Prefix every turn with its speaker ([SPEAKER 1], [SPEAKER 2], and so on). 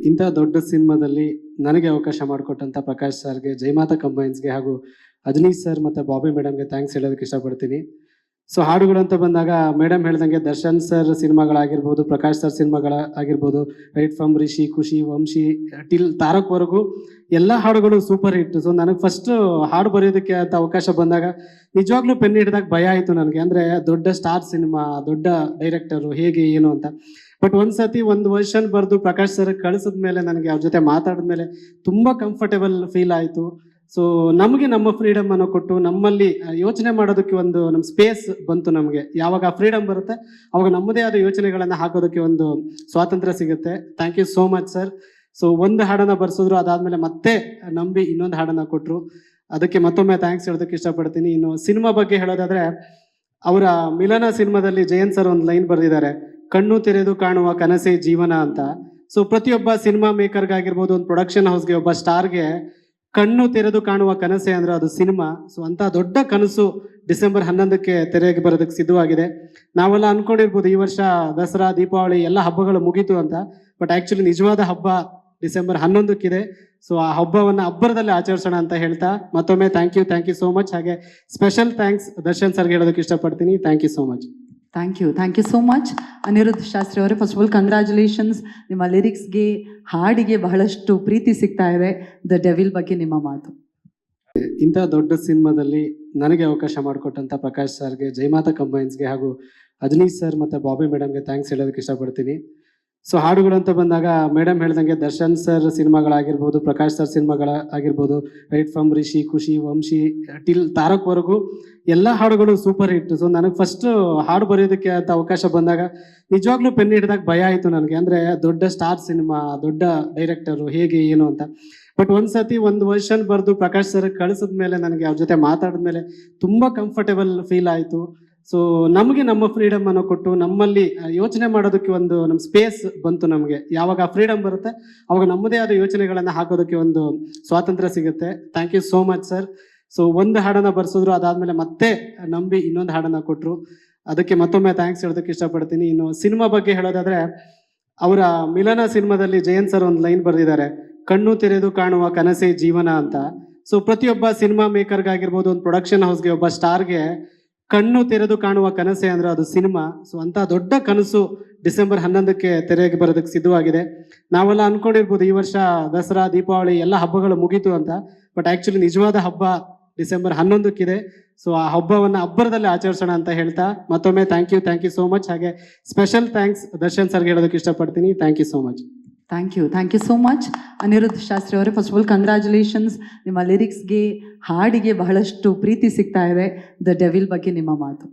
[SPEAKER 1] ಇಂಥ ದೊಡ್ಡ ಸಿನಿಮಾದಲ್ಲಿ ನನಗೆ ಅವಕಾಶ ಮಾಡಿಕೊಟ್ಟಂತ ಪ್ರಕಾಶ್ ಸರ್ಗೆ, ಜಯಮಾತಾ ಕಂಬೈನ್ಸ್ಗೆ ಹಾಗೂ ಅಜನೀಶ್ ಸರ್ ಮತ್ತು ಬಾಬಿ ಮೇಡಮ್ಗೆ ಥ್ಯಾಂಕ್ಸ್ ಹೇಳೋದಕ್ಕೆ ಇಷ್ಟಪಡ್ತೀನಿ. ಸೊ ಹಾಡುಗಳು ಅಂತ ಬಂದಾಗ ಮೇಡಮ್ ಹೇಳ್ದಂಗೆ ದರ್ಶನ್ ಸರ್ ಸಿನಿಮಾಗಳಾಗಿರ್ಬೋದು, ಪ್ರಕಾಶ್ ಸರ್ ಸಿನಿಮಾಗಳಾಗಿರ್ಬೋದು, right from Rishi, Khushi, Vamshi till ತಾರಕ್ವರೆಗೂ ಎಲ್ಲ ಹಾಡುಗಳು ಸೂಪರ್ ಹಿಟ್. ಸೊ ನನಗೆ ಫಸ್ಟ್ ಹಾಡು ಬರೆಯೋದಕ್ಕೆ ಅಂತ ಅವಕಾಶ ಬಂದಾಗ ನಿಜವಾಗ್ಲೂ ಪೆನ್ ಹಿಡಿದಾಗ ಭಯ ಆಯಿತು ನನಗೆ. ಅಂದರೆ ದೊಡ್ಡ ಸ್ಟಾರ್ ಸಿನಿಮಾ, ದೊಡ್ಡ ಡೈರೆಕ್ಟರು, ಹೇಗೆ ಏನು ಅಂತ. ಬಟ್ ಒಂದ್ಸತಿ ಒಂದು ವರ್ಷನ್ ಬರೆದು ಪ್ರಕಾಶ್ ಸರ್ ಕಳಿಸಿದ ಮೇಲೆ ನನಗೆ ಅವ್ರ ಜೊತೆ ಮಾತಾಡಿದ್ಮೇಲೆ ತುಂಬ ಕಂಫರ್ಟೇಬಲ್ ಫೀಲ್ ಆಯಿತು. ಸೊ ನಮಗೆ ನಮ್ಮ ಫ್ರೀಡಮ್ ಅನ್ನು ಕೊಟ್ಟು ನಮ್ಮಲ್ಲಿ ಯೋಚನೆ ಮಾಡೋದಕ್ಕೆ ಒಂದು ನಮ್ಮ ಸ್ಪೇಸ್ ಬಂತು. ನಮಗೆ ಯಾವಾಗ ಆ ಫ್ರೀಡಮ್ ಬರುತ್ತೆ ಅವಾಗ ನಮ್ಮದೇ ಆದ ಯೋಚನೆಗಳನ್ನು ಹಾಕೋದಕ್ಕೆ ಒಂದು ಸ್ವಾತಂತ್ರ್ಯ ಸಿಗುತ್ತೆ. Thank you so much sir. So ಒಂದು ಹಾಡನ್ನು ಬರ್ಸಿದ್ರು, ಅದಾದಮೇಲೆ ಮತ್ತೆ ನಂಬಿ ಇನ್ನೊಂದು ಹಾಡನ್ನು ಕೊಟ್ಟರು. ಅದಕ್ಕೆ ಮತ್ತೊಮ್ಮೆ ಥ್ಯಾಂಕ್ಸ್ ಹೇಳೋದಕ್ಕೆ ಇಷ್ಟಪಡ್ತೀನಿ. ಇನ್ನು ಸಿನಿಮಾ ಬಗ್ಗೆ ಹೇಳೋದಾದರೆ, ಅವರ ಮಿಲನ ಸಿನಿಮಾದಲ್ಲಿ ಜಯಂತ್ ಸರ್ ಒಂದು ಲೈನ್ ಬರೆದಿದ್ದಾರೆ, ಕಣ್ಣು ತೆರೆದು ಕಾಣುವ ಕನಸೇ ಜೀವನ ಅಂತ. ಸೊ ಪ್ರತಿಯೊಬ್ಬ ಸಿನಿಮಾ ಮೇಕರ್ಗಾಗಿರ್ಬೋದು, ಒಂದು ಪ್ರೊಡಕ್ಷನ್ ಹೌಸ್ಗೆ, ಒಬ್ಬ ಸ್ಟಾರ್ಗೆ ಕಣ್ಣು ತೆರೆದು ಕಾಣುವ ಕನಸೆ ಅಂದ್ರೆ ಅದು ಸಿನಿಮಾ. ಸೊ ಅಂತ ದೊಡ್ಡ ಕನಸು ಡಿಸೆಂಬರ್ 11ಕ್ಕೆ ತೆರೆಗೆ ಬರೋದಕ್ಕೆ ಸಿದ್ಧವಾಗಿದೆ. ನಾವೆಲ್ಲ ಅನ್ಕೊಂಡಿರ್ಬೋದು ಈ ವರ್ಷ ದಸರಾ, ದೀಪಾವಳಿ ಎಲ್ಲ ಹಬ್ಬಗಳು ಮುಗೀತು ಅಂತ. ಬಟ್ ಆಕ್ಚುಲಿ ನಿಜವಾದ ಹಬ್ಬ ಡಿಸೆಂಬರ್ 11ಕ್ಕಿದೆ. ಸೊ ಆ ಹಬ್ಬವನ್ನು ಅಬ್ಬರದಲ್ಲಿ ಆಚರಿಸೋಣ ಅಂತ ಹೇಳ್ತಾ ಮತ್ತೊಮ್ಮೆ ಥ್ಯಾಂಕ್ ಯು ಸೋ ಮಚ್. ಹಾಗೆ ಸ್ಪೆಷಲ್ ಥ್ಯಾಂಕ್ಸ್ ದರ್ಶನ್ ಸರ್ಗೆ ಹೇಳೋದಕ್ಕೆ ಇಷ್ಟಪಡ್ತೀನಿ. Thank you so much.
[SPEAKER 2] Thank you so much Aniruddh Shastri ಅವರೇ. First of all congratulations. ನಿಮ್ಮ ಲಿರಿಕ್ಸ್ಗೆ, ಹಾಡಿಗೆ ಬಹಳಷ್ಟು ಪ್ರೀತಿ ಸಿಗ್ತಾ ಇದೆ. ದ ಡೆವಿಲ್ ಬಗ್ಗೆ ನಿಮ್ಮ ಮಾತು.
[SPEAKER 1] ಇಂಥ ದೊಡ್ಡ ಸಿನಿಮಾದಲ್ಲಿ ನನಗೆ ಅವಕಾಶ ಮಾಡಿಕೊಟ್ಟಂತ ಪ್ರಕಾಶ್ ಸರ್ಗೆ, ಜಯಮಾತಾ ಕಂಬೈನ್ಸ್ಗೆ ಹಾಗೂ ಅಜನೀಶ್ ಸರ್ ಮತ್ತು ಬಾಬಿ ಮೇಡಮ್ಗೆ ಥ್ಯಾಂಕ್ಸ್ ಹೇಳೋದಕ್ಕೆ ಇಷ್ಟಪಡ್ತೀನಿ. ಸೊ ಹಾಡುಗಳು ಅಂತ ಬಂದಾಗ ಮೇಡಮ್ ಹೇಳ್ದಂಗೆ ದರ್ಶನ್ ಸರ್ ಸಿನಿಮಾಗಳಾಗಿರ್ಬೋದು, ಪ್ರಕಾಶ್ ಸರ್ ಸಿನಿಮಾಗಳಾಗಿರ್ಬೋದು, right from Rishi, Khushi, Vamshi till ತಾರಕ್ವರೆಗೂ ಎಲ್ಲ ಹಾಡುಗಳು ಸೂಪರ್ ಹಿಟ್. ಸೊ ನನಗೆ ಫಸ್ಟ್ ಹಾಡು ಬರೆಯೋದಕ್ಕೆ ಅಂತ ಅವಕಾಶ ಬಂದಾಗ ನಿಜವಾಗ್ಲೂ ಪೆನ್ ಹಿಡಿದಾಗ ಭಯ ಆಯಿತು ನನಗೆ. ಅಂದರೆ ದೊಡ್ಡ ಸ್ಟಾರ್ ಸಿನಿಮಾ, ದೊಡ್ಡ ಡೈರೆಕ್ಟರು, ಹೇಗೆ ಏನು ಅಂತ. ಬಟ್ ಒಂದ್ಸತಿ ಒಂದು ವರ್ಷನ್ ಬರೆದು ಪ್ರಕಾಶ್ ಸರ್ ಕಳಿಸಿದ ಮೇಲೆ ನನಗೆ ಅವ್ರ ಜೊತೆ ಮಾತಾಡಿದ್ಮೇಲೆ ತುಂಬ ಕಂಫರ್ಟೇಬಲ್ ಫೀಲ್ ಆಯಿತು. ಸೊ ನಮಗೆ ನಮ್ಮ ಫ್ರೀಡಮ್ ಅನ್ನು ಕೊಟ್ಟು ನಮ್ಮಲ್ಲಿ ಯೋಚನೆ ಮಾಡೋದಕ್ಕೆ ಒಂದು ನಮ್ಮ ಸ್ಪೇಸ್ ಬಂತು. ನಮಗೆ ಯಾವಾಗ ಆ ಫ್ರೀಡಮ್ ಬರುತ್ತೆ ಅವಾಗ ನಮ್ಮದೇ ಆದ ಯೋಚನೆಗಳನ್ನು ಹಾಕೋದಕ್ಕೆ ಒಂದು ಸ್ವಾತಂತ್ರ್ಯ ಸಿಗುತ್ತೆ. Thank you so much sir. So ಒಂದು ಹಾಡನ್ನು ಬರ್ಸಿದ್ರು, ಅದಾದಮೇಲೆ ಮತ್ತೆ ನಂಬಿ ಇನ್ನೊಂದು ಹಾಡನ್ನು ಕೊಟ್ಟರು. ಅದಕ್ಕೆ ಮತ್ತೊಮ್ಮೆ ಥ್ಯಾಂಕ್ಸ್ ಹೇಳೋದಕ್ಕೆ ಇಷ್ಟಪಡ್ತೀನಿ. ಇನ್ನು ಸಿನಿಮಾ ಬಗ್ಗೆ ಹೇಳೋದಾದರೆ, ಅವರ ಮಿಲನ ಸಿನಿಮಾದಲ್ಲಿ ಜಯಂತ್ ಸರ್ ಒಂದು ಲೈನ್ ಬರೆದಿದ್ದಾರೆ, ಕಣ್ಣು ತೆರೆದು ಕಾಣುವ ಕನಸೇ ಜೀವನ ಅಂತ. ಸೊ ಪ್ರತಿಯೊಬ್ಬ ಸಿನಿಮಾ ಮೇಕರ್ಗಾಗಿರ್ಬೋದು, ಒಂದು ಪ್ರೊಡಕ್ಷನ್ ಹೌಸ್ಗೆ, ಒಬ್ಬ ಸ್ಟಾರ್ಗೆ ಕಣ್ಣು ತೆರೆದು ಕಾಣುವ ಕನಸೆ ಅಂದ್ರೆ ಅದು ಸಿನಿಮಾ. ಸೊ ಅಂತ ದೊಡ್ಡ ಕನಸು ಡಿಸೆಂಬರ್ 11ಕ್ಕೆ ತೆರೆಗೆ ಬರೋದಕ್ಕೆ ಸಿದ್ಧವಾಗಿದೆ. ನಾವೆಲ್ಲ ಅನ್ಕೊಂಡಿರ್ಬೋದು ಈ ವರ್ಷ ದಸರಾ, ದೀಪಾವಳಿ ಎಲ್ಲ ಹಬ್ಬಗಳು ಮುಗೀತು ಅಂತ. ಬಟ್ ಆಕ್ಚುಲಿ ನಿಜವಾದ ಹಬ್ಬ ಡಿಸೆಂಬರ್ 11ಕ್ಕಿದೆ. ಸೊ ಆ ಹಬ್ಬವನ್ನು ಅಬ್ಬರದಲ್ಲಿ ಆಚರಿಸೋಣ ಅಂತ ಹೇಳ್ತಾ ಮತ್ತೊಮ್ಮೆ ಥ್ಯಾಂಕ್ ಯು ಸೋ ಮಚ್. ಹಾಗೆ ಸ್ಪೆಷಲ್ ಥ್ಯಾಂಕ್ಸ್ ದರ್ಶನ್ ಸರ್ಗೆ ಹೇಳೋದಕ್ಕೆ ಇಷ್ಟಪಡ್ತೀನಿ. Thank you so much.
[SPEAKER 2] Thank you so much Aniruddh Shastri ಅವರೇ. First of all congratulations. ನಿಮ್ಮ ಲಿರಿಕ್ಸ್ಗೆ, ಹಾಡಿಗೆ ಬಹಳಷ್ಟು ಪ್ರೀತಿ ಸಿಗ್ತಾ ಇದೆ. ದ ಡೆವಿಲ್ ಬಗ್ಗೆ ನಿಮ್ಮ ಮಾತು.